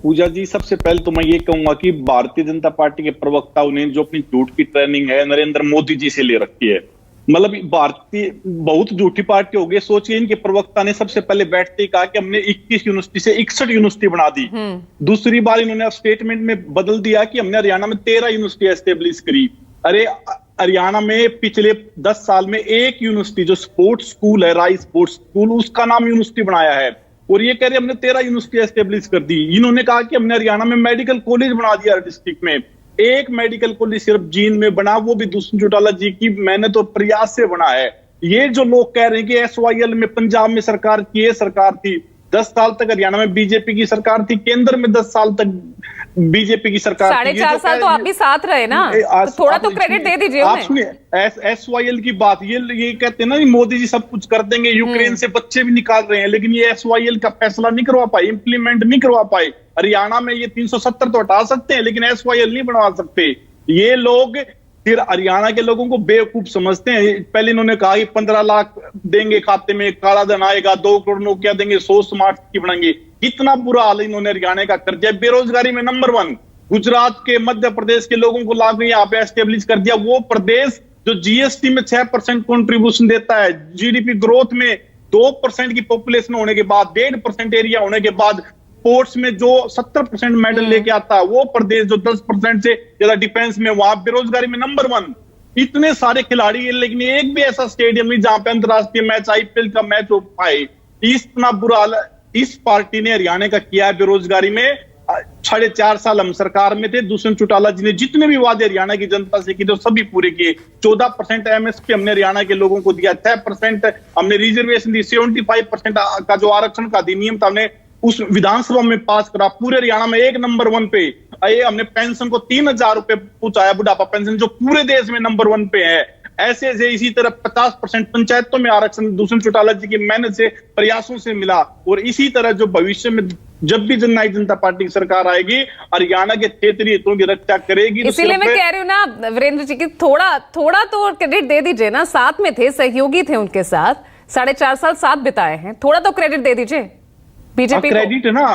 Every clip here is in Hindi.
पूजा जी, सबसे पहले तो मैं ये कहूंगा कि भारतीय जनता पार्टी के प्रवक्ताओं ने जो अपनी झूठ की ट्रेनिंग है नरेंद्र मोदी जी से ले रखी है, मतलब भारतीय बहुत झूठी पार्टी हो गई। सोचिए, इनके प्रवक्ता ने सबसे पहले बैठते ही कहा कि हमने 21 यूनिवर्सिटी से 61 यूनिवर्सिटी बना दी। दूसरी बार इन्होंने स्टेटमेंट में बदल दिया कि हमने हरियाणा में 13 यूनिवर्सिटी एस्टेब्लिश करी। अरे हरियाणा में पिछले 10 साल में एक यूनिवर्सिटी जो स्पोर्ट्स स्कूल है, राय स्पोर्ट्स स्कूल, उसका नाम यूनिवर्सिटी बनाया है। और ये कह रहे हमने 13 यूनिवर्सिटी एस्टेब्लिश कर दी। इन्होंने कहा कि हमने हरियाणा में मेडिकल कॉलेज बना दिया डिस्ट्रिक्ट में। एक मेडिकल कॉलेज सिर्फ जींद में बना, वो भी दुष्यंत चौटाला जी की मेहनत और प्रयास से बना है। ये जो लोग कह रहे हैं कि SYL में पंजाब में सरकार की सरकार थी, 10 साल तक हरियाणा में बीजेपी की सरकार थी, केंद्र में 10 साल तक बीजेपी की सरकार थी। 4.5 साल तो आप भी साथ रहे ना, तो थोड़ा तो क्रेडिट दे दीजिए। आप सुनिए, SYL की बात, ये कहते हैं ना मोदी जी सब कुछ कर देंगे, यूक्रेन से बच्चे भी निकाल रहे हैं, लेकिन ये SYL का फैसला नहीं करवा पाए, इंप्लीमेंट नहीं करवा पाए। हरियाणा में ये 370 तो हटा सकते हैं, लेकिन SYL नहीं बनवा सकते। ये लोग फिर हरियाणा के लोगों को बेवकूफ समझते हैं। पहले इन्होंने कहा कि 15 लाख देंगे खाते में, काला धन आएगा, 2 करोड़ नौकरियां देंगे, 100 स्मार्ट सिटी बनाएंगे। कितना बुरा हाल इन्होंने हरियाणा का कर दिया। बेरोजगारी में नंबर 1, गुजरात के, मध्य प्रदेश के लोगों को लाकर यहाँ पे एस्टेब्लिश कर दिया। वो प्रदेश जो GST में 6% कंट्रीब्यूशन देता है, GDP ग्रोथ में 2% की पॉपुलेशन होने के बाद, 1.5% एरिया होने के बाद, स्पोर्ट्स में जो 70% मेडल लेके आता है, वो प्रदेश जो 10% से ज्यादा डिफेंस में, वहां बेरोजगारी में नंबर 1। इतने सारे खिलाड़ी है, लेकिन एक भी ऐसा स्टेडियम नहीं जहां पे अंतरराष्ट्रीय मैच, IPL का मैच हो पाए। इतना बुरा हाल इस पार्टी ने हरियाणा का किया है बेरोजगारी में। 4.5 साल हम सरकार में थे, दुष्यंत चौटाला जी ने जितने भी वादे हरियाणा की जनता से किए, तो सभी पूरे किए। 14% MSP हमने हरियाणा के लोगों को दिया, 6% हमने रिजर्वेशन दी, 75% का जो आरक्षण का अधिनियम था हमने उस विधानसभा में पास करा। पूरे हरियाणा में एक नंबर 1 पे। ये हमने पेंशन को 3000 रुपए पहुंचाया, बुढ़ापा पेंशन, जो पूरे देश में नंबर 1 पे है। ऐसे इसी तरह 50% पंचायतों में आरक्षण दुष्यंत चौटाला जी की मेहनत से, प्रयासों से मिला। और इसी तरह जो भविष्य में जब भी जननायक जनता पार्टी की सरकार आएगी, हरियाणा के क्षेत्रीय हितों की रक्षा करेगी। इसीलिए मैं कह रही हूँ ना वीरेंद्र जी की, थोड़ा तो क्रेडिट दे दीजिए ना। साथ में थे, सहयोगी थे उनके साथ, 4.5 साल साथ बिताए हैं, थोड़ा तो क्रेडिट दे दीजिए बीजेपी को। क्रेडिट है ना,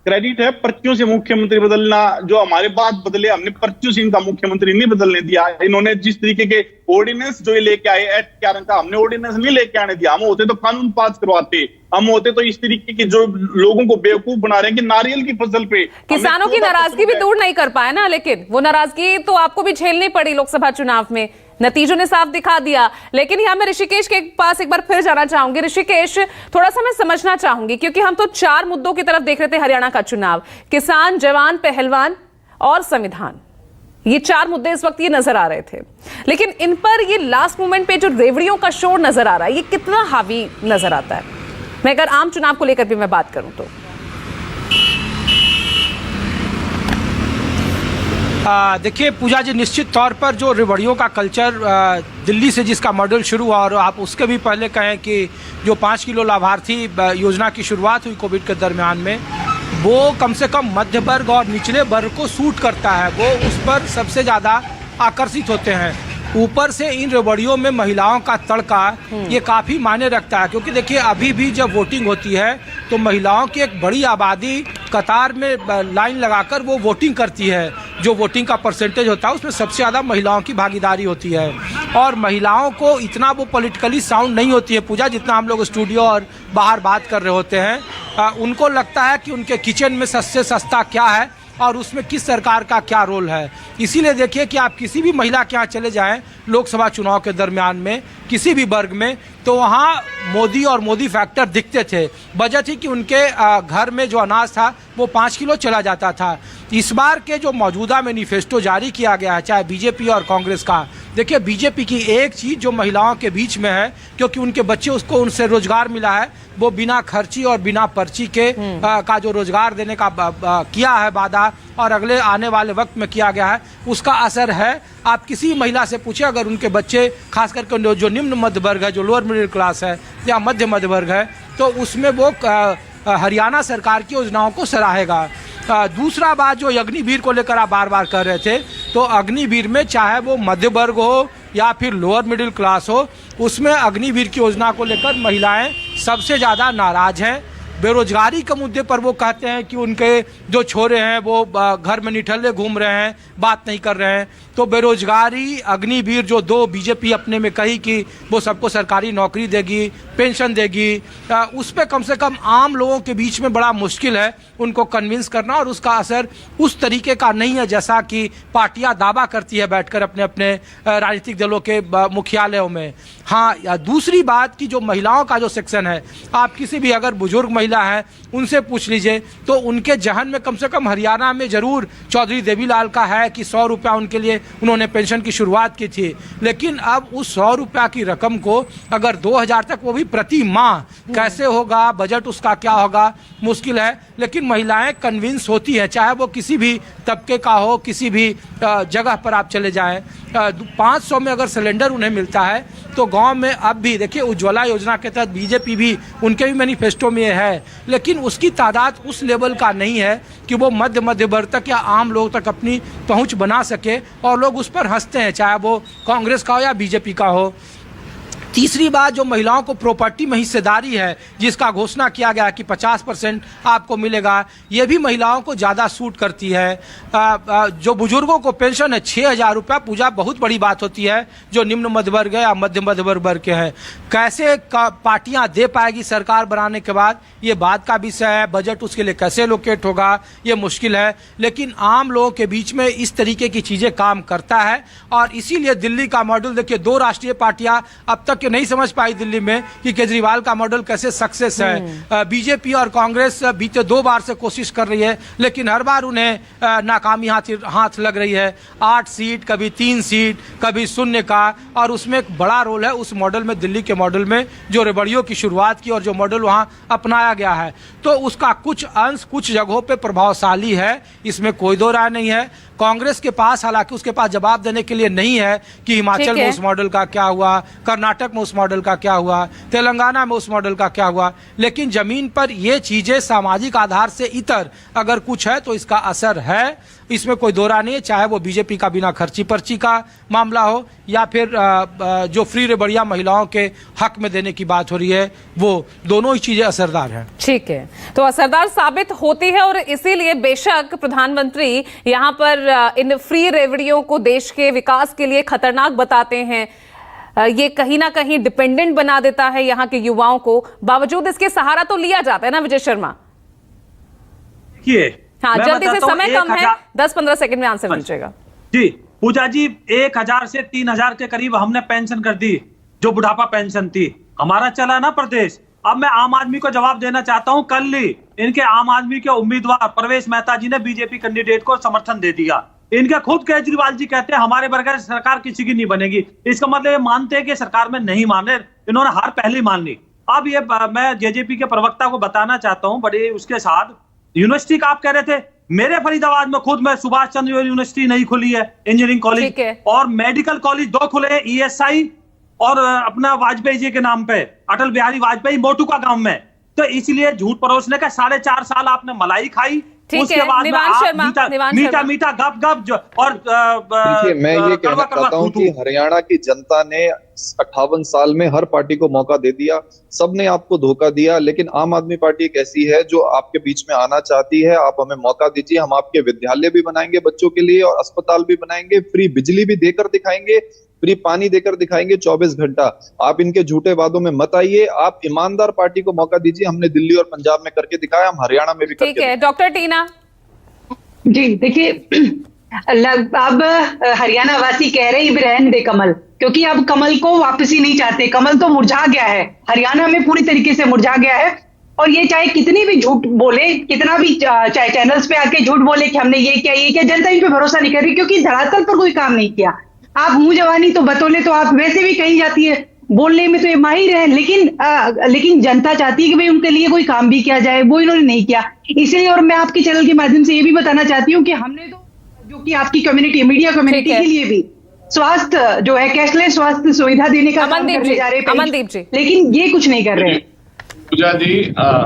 क्रेडिट है। पर्चियों से मुख्यमंत्री बदलना, जो हमारे बाद बदले, हमने पर्चियों से इनका मुख्यमंत्री नहीं बदलने दिया। इन्होंने जिस तरीके के ऑर्डिनेंस जो ये लेके आए, एक्ट 11 का, हमने ऑर्डिनेंस नहीं लेके आने दिया। हम होते तो कानून पास करवाते, हम होते तो इस तरीके के जो लोगों को बेवकूफ बना रहे हैं कि नारियल की फसल पे किसानों की नाराजगी भी दूर नहीं कर पाए ना, लेकिन वो नाराजगी तो आपको भी झेलनी पड़ी लोकसभा चुनाव में, नतीजों ने साफ दिखा दिया। लेकिन यहां मैं ऋषिकेश के पास एक बार फिर जाना चाहूंगी। ऋषिकेश, थोड़ा सा मैं समझना चाहूंगी, क्योंकि हम तो 4 मुद्दों की तरफ देख रहे थे हरियाणा का चुनाव, किसान, जवान, पहलवान और संविधान। ये 4 मुद्दे इस वक्त ये नजर आ रहे थे, लेकिन इन पर ये लास्ट मोमेंट पे जो रेवड़ियों का शोर नजर आ रहा है, ये कितना हावी नजर आता है? मैं अगर आम चुनाव को लेकर भी मैं बात करूं तो देखिए पूजा जी, निश्चित तौर पर जो रेवड़ियों का कल्चर दिल्ली से जिसका मॉडल शुरू हुआ, और आप उसके भी पहले कहें कि जो 5 किलो लाभार्थी योजना की शुरुआत हुई कोविड के दरमियान में, वो कम से कम मध्य वर्ग और निचले वर्ग को सूट करता है, वो उस पर सबसे ज़्यादा आकर्षित होते हैं। ऊपर से इन रेवड़ियों में महिलाओं का तड़का ये काफ़ी मायने रखता है, क्योंकि देखिए अभी भी जब वोटिंग होती है तो महिलाओं की एक बड़ी आबादी कतार में लाइन लगाकर वो वोटिंग करती है। जो वोटिंग का परसेंटेज होता है उसमें सबसे ज़्यादा महिलाओं की भागीदारी होती है, और महिलाओं को इतना वो पॉलिटिकली साउंड नहीं होती है पूजा, जितना हम लोग स्टूडियो और बाहर बात कर रहे होते हैं। उनको लगता है कि उनके किचन में सबसे सस्ता क्या है और उसमें किस सरकार का क्या रोल है। इसीलिए देखिए कि आप किसी भी महिला के यहाँ चले जाएं लोकसभा चुनाव के दरमियान में, किसी भी वर्ग में, तो वहाँ मोदी और मोदी फैक्टर दिखते थे। वजह थी कि उनके घर में जो अनाज था वो 5 किलो चला जाता था। इस बार के जो मौजूदा मैनिफेस्टो जारी किया गया है, चाहे बीजेपी और कांग्रेस का, देखिए बीजेपी की एक चीज़ जो महिलाओं के बीच में है, क्योंकि उनके बच्चे उसको उनसे रोजगार मिला है, वो बिना खर्ची और बिना पर्ची के का जो रोजगार देने का किया है वादा, और अगले आने वाले वक्त में किया गया है, उसका असर है। आप किसी महिला से पूछे, अगर उनके बच्चे खास करके जो निम्न मध्य वर्ग है, जो लोअर मिडिल क्लास है या मध्य वर्ग है, तो उसमें वो हरियाणा सरकार की योजनाओं को सराहेगा। दूसरा बात जो अग्निवीर को लेकर आप बार बार कर रहे थे, तो अग्निवीर में चाहे वो मध्य वर्ग हो या फिर लोअर मिडिल क्लास हो, उसमें अग्निवीर की योजना को लेकर महिलाएं सबसे ज़्यादा नाराज हैं। बेरोजगारी के मुद्दे पर वो कहते हैं कि उनके जो छोरे हैं वो घर में निठल्ले घूम रहे हैं, बात नहीं कर रहे हैं। तो बेरोजगारी, अग्निवीर जो 2 बीजेपी अपने में कही कि वो सबको सरकारी नौकरी देगी, पेंशन देगी, उस पर कम से कम आम लोगों के बीच में बड़ा मुश्किल है उनको कन्विंस करना, और उसका असर उस तरीके का नहीं है जैसा कि पार्टियां दावा करती है बैठकर अपने अपने राजनीतिक दलों के मुख्यालयों में। हाँ, दूसरी बात कि जो महिलाओं का जो सेक्शन है, आप किसी भी अगर बुजुर्ग महिला है उनसे पूछ लीजिए तो उनके जहन में कम से कम हरियाणा में जरूर चौधरी देवीलाल का है कि 100 रुपया उनके लिए उन्होंने पेंशन की शुरुआत की थी। लेकिन अब उस 100 रुपया की रकम को अगर 2000 तक, वो भी प्रति माह, कैसे होगा, बजट उसका क्या होगा, मुश्किल है। लेकिन महिलाएं कन्विंस होती है, चाहे वो किसी भी तबके का हो, किसी भी जगह पर आप चले जाएं। 500 में अगर सिलेंडर उन्हें मिलता है तो गांव में अब भी देखिए उज्ज्वला योजना के तहत बीजेपी भी, उनके भी मैनिफेस्टो में है, लेकिन उसकी तादाद उस लेवल का नहीं है कि वो मध्य वर्ग तक या आम लोग तक अपनी पहुंच बना सके, और लोग उस पर हंसते हैं, चाहे वो कांग्रेस का हो या बीजेपी का हो। तीसरी बात, जो महिलाओं को प्रॉपर्टी में हिस्सेदारी है जिसका घोषणा किया गया कि 50% आपको मिलेगा, ये भी महिलाओं को ज़्यादा सूट करती है। जो बुजुर्गों को पेंशन है 6000 रुपया, पूजा बहुत बड़ी बात होती है जो निम्न मध्य वर्ग है या मध्य वर्ग के हैं। कैसे पार्टियां दे पाएगी सरकार बनाने के बाद, ये बात का विषय है। बजट उसके लिए कैसे एलोकेट होगा ये मुश्किल है, लेकिन आम लोगों के बीच में इस तरीके की चीज़ें काम करता है। और इसीलिए दिल्ली का मॉडल देखिए, 2 राष्ट्रीय पार्टियां अब तक के नहीं समझ पाई दिल्ली में कि केजरीवाल का मॉडल कैसे सक्सेस है। बीजेपी और कांग्रेस बीते 2 बार से कोशिश कर रही है, लेकिन हर बार उन्हें नाकामी हाथ लग रही है। 8 सीट, कभी 3 सीट, कभी 0 का, और उसमें एक बड़ा रोल है उस मॉडल में, दिल्ली के मॉडल में जो रेवड़ियों की शुरुआत की और जो मॉडल वहां अपनाया गया है, तो उसका कुछ अंश कुछ जगहों पे प्रभावशाली है, इसमें कोई दो राय नहीं है। कांग्रेस के पास, हालांकि उसके पास जवाब देने के लिए नहीं है कि हिमाचल में उस मॉडल का क्या हुआ, कर्नाटक में उस मॉडल का क्या हुआ, तेलंगाना में उस मॉडल का क्या हुआ, लेकिन जमीन पर ये चीजें सामाजिक आधार से इतर अगर कुछ है तो इसका असर है, इसमें कोई दो राय नहीं है। चाहे वो बीजेपी का बिना खर्ची पर्ची का मामला हो या फिर जो फ्री रेबड़िया महिलाओं के हक में देने की बात हो रही है, वो दोनों ही चीजें असरदार हैं। ठीक है, तो असरदार साबित होती है, और इसीलिए बेशक प्रधानमंत्री यहाँ पर इन फ्री रेवड़ियों को देश के विकास के लिए खतरनाक बताते हैं। ये कहीं ना कहीं डिपेंडेंट बना देता है यहाँ के युवाओं को। बावजूद इसके सहारा तो लिया जाता है ना विजय शर्मा? देखिए, हाँ, जल्दी से, समय कम है, 10-15 सेकंड में आंसर दीजिएगा। जी पूजा जी, 1000 से 3000 के करीब हमने पेंशन कर दी, जो बुढ़ापा पेंशन थी। हमारा चला ना प्रदेश। अब मैं आम आदमी को जवाब देना चाहता हूं। कल ही इनके आम आदमी के उम्मीदवार परवेश मेहता जी ने बीजेपी कैंडिडेट को समर्थन दे दिया। इनके खुद केजरीवाल जी कहते हैं हमारे बगैर सरकार किसी की नहीं बनेगी। इसका मतलब ये मानते हैं कि सरकार में नहीं मान रहे, इन्होंने हार पहले मान ली। अब ये मैं जेजेपी के प्रवक्ता को बताना चाहता हूं, बड़े उसके साथ यूनिवर्सिटी का आप कह रहे थे, मेरे फरीदाबाद में खुद में सुभाष चंद्र यूनिवर्सिटी नहीं खुली है, इंजीनियरिंग कॉलेज और मेडिकल कॉलेज 2 खुले हैं, ईएसआई और अपना वाजपेयी जी के नाम पे, अटल बिहारी वाजपेयी, मोटुका गांव में। तो इसलिए झूठ परोसने का 4.5 साल आपने मलाई खाई, उसके बाद मीठा गप और देखिए, मैं ये कहना चाहता हूँ कि हरियाणा की जनता ने 58 साल में हर पार्टी को मौका दे दिया, सबने आपको धोखा दिया, लेकिन आम आदमी पार्टी एक ऐसी है जो आपके बीच में आना चाहती है। आप हमें मौका दीजिए, हम आपके विद्यालय भी बनाएंगे बच्चों के लिए, और अस्पताल भी बनाएंगे, फ्री बिजली भी देकर दिखाएंगे, फ्री पानी देकर दिखाएंगे 24 घंटा। आप इनके झूठे वादों में मत आइए, आप ईमानदार पार्टी को मौका दीजिए। हमने दिल्ली और पंजाब में करके दिखाया, हम हरियाणा में भी करके। ठीक है, डॉक्टर टीना जी, देखिए, अब हरियाणा वासी कह रहे हैं रहने दे कमल, क्योंकि अब कमल को वापसी नहीं चाहते। कमल तो मुरझा गया है, हरियाणा में पूरी तरीके से मुरझा गया है। और ये चाहे कितनी भी झूठ बोले, कितना भी चाहे चैनल्स पे आके झूठ बोले कि हमने ये किया, जनता इन पे भरोसा नहीं कर रही, क्योंकि धरातल पर कोई काम नहीं किया। आप मुंह जवानी तो बतौले तो आप वैसे भी कही जाती है, बोलने में तो ये माहिर है, लेकिन जनता चाहती है कि भाई उनके लिए कोई काम भी किया जाए, वो इन्होंने नहीं किया। इसलिए, और मैं आपके चैनल के माध्यम से ये भी बताना चाहती हूँ कि हमने तो, जो कि आपकी कम्युनिटी, मीडिया कम्युनिटी के लिए भी स्वास्थ्य जो है, कैशलेस स्वास्थ्य सुविधा देने का काम करने जा रहे हैं, लेकिन ये कुछ नहीं कर रहे हैं। पूजा जी,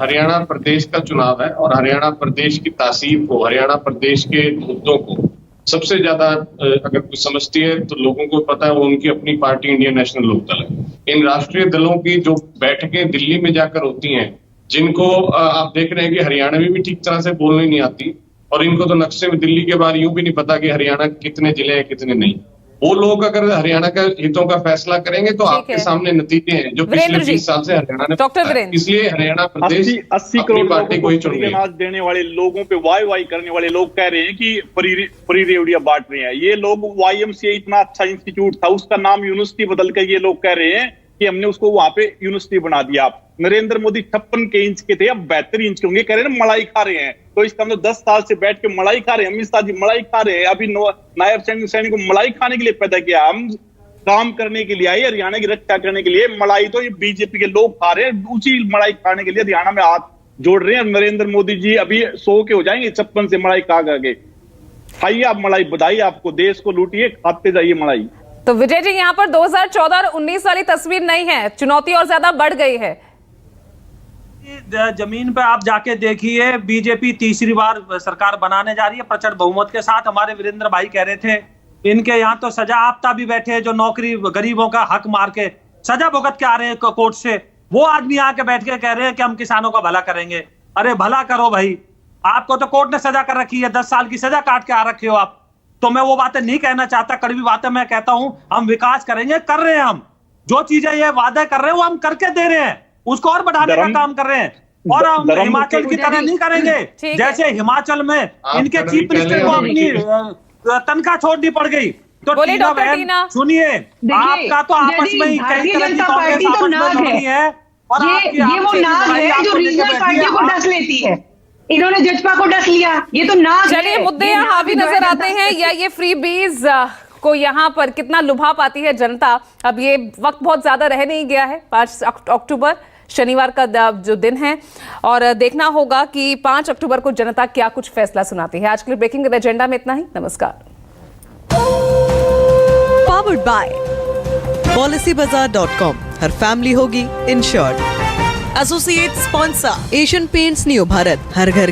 हरियाणा प्रदेश का चुनाव है और हरियाणा प्रदेश की तासीर को, हरियाणा प्रदेश के मुद्दों को सबसे ज्यादा अगर कुछ समझती है तो लोगों को पता है, वो उनकी अपनी पार्टी इंडियन नेशनल लोकदल है। इन राष्ट्रीय दलों की जो बैठकें दिल्ली में जाकर होती हैं, जिनको आप देख रहे हैं कि हरियाणवी भी ठीक तरह से बोलनी नहीं आती, और इनको तो नक्शे में दिल्ली के बारे यूं भी नहीं पता कि हरियाणा कितने जिले हैं कितने नहीं। वो लोग अगर हरियाणा के हितों का फैसला करेंगे तो आपके सामने नतीजे हैं जो पिछले 20 साल से हरियाणा ने। डॉक्टर वीरेंद्र, इसलिए हरियाणा प्रदेश 80 करोड़ पार्टी को ही चुन रही है। देने वाले लोगों पे वाई करने वाले लोग कह रहे हैं कि फ्री रेवड़िया बांट रहे हैं। ये लोग YMCA इतना अच्छा इंस्टीट्यूट था, उसका नाम यूनिवर्सिटी बदल कर ये लोग कह रहे हैं कि हमने उसको वहां पे यूनिवर्सिटी बना दिया। आप नरेंद्र मोदी 56 इंच के थे, अब 72 इंच के होंगे। कह रहे हैं मलाई खा रहे हैं, तो इसका मतलब 10 साल से बैठ के मलाई खा रहे हैं। अमित शाह जी मलाई खा रहे हैं। अभी नायब सैनिक को मलाई खाने के लिए पैदा किया, हम काम करने के लिए आए, हरियाणा की रक्षा करने के लिए। मलाई तो ये बीजेपी के लोग खा रहे हैं, उसी मलाई खाने के लिए हरियाणा में हाथ जोड़ रहे हैं। नरेंद्र मोदी जी अभी 100 के हो जाएंगे 56 से मलाई खा करके। खाइए आप मलाई, बधाई आपको, देश को लूटिए, खाते जाइए मलाई। तो विजय जी, यहाँ पर 2014 और 19 वाली तस्वीर नहीं है, चुनौती और ज्यादा बढ़ गई है। जमीन पे आप जाके देखिए, बीजेपी तीसरी बार सरकार बनाने जा रही है प्रचंड बहुमत के साथ। हमारे वीरेंद्र भाई कह रहे थे इनके यहाँ तो सजा आपता भी बैठे हैं, जो नौकरी गरीबों का हक मार के सजा भुगत के आ रहे हैं कोर्ट से, वो आदमी आके बैठ के कह रहे हैं कि हम किसानों का भला करेंगे। अरे भला करो भाई, आपको तो कोर्ट ने सजा कर रखी है, 10 साल की सजा काट के आ रखे हो आप। तो मैं वो बातें नहीं कहना चाहता, कड़वी बातें मैं कहता हूं, हम विकास करेंगे, कर रहे हैं। हम जो चीजें ये वादे कर रहे हैं वो हम करके दे रहे हैं, उसको और बढ़ाने का काम कर रहे हैं। और हम हिमाचल की तरह नहीं करेंगे, जैसे हिमाचल में इनके चीफ मिनिस्टर को अपनी तनख्वाह छोड़नी पड़ गई। तो टीना बहन सुनिए, आपका तो आपस में ही कई तरह की कांग्रेस आपस में लड़ी है, और ये वो नाग है जो रीजनल पार्टियों को डस लेती है। इन्होंने जजपा को डस लिया, ये तो नाग है। चलिए मुद्दे यहाँ हावी नजर आते हैं, या ये फ्री बीज को यहाँ पर कितना लुभा पाती है जनता। अब ये वक्त बहुत ज्यादा रह नहीं गया है, 5 अक्टूबर शनिवार का जो दिन है, और देखना होगा कि 5 अक्टूबर को जनता क्या कुछ फैसला सुनाती है। आज के लिए ब्रेकिंग विद एजेंडा में इतना ही। नमस्कार। पावर्ड बाय policybazaar.com, हर फैमिली होगी insured. Associate sponsor Asian Paints new Bharat, हर घर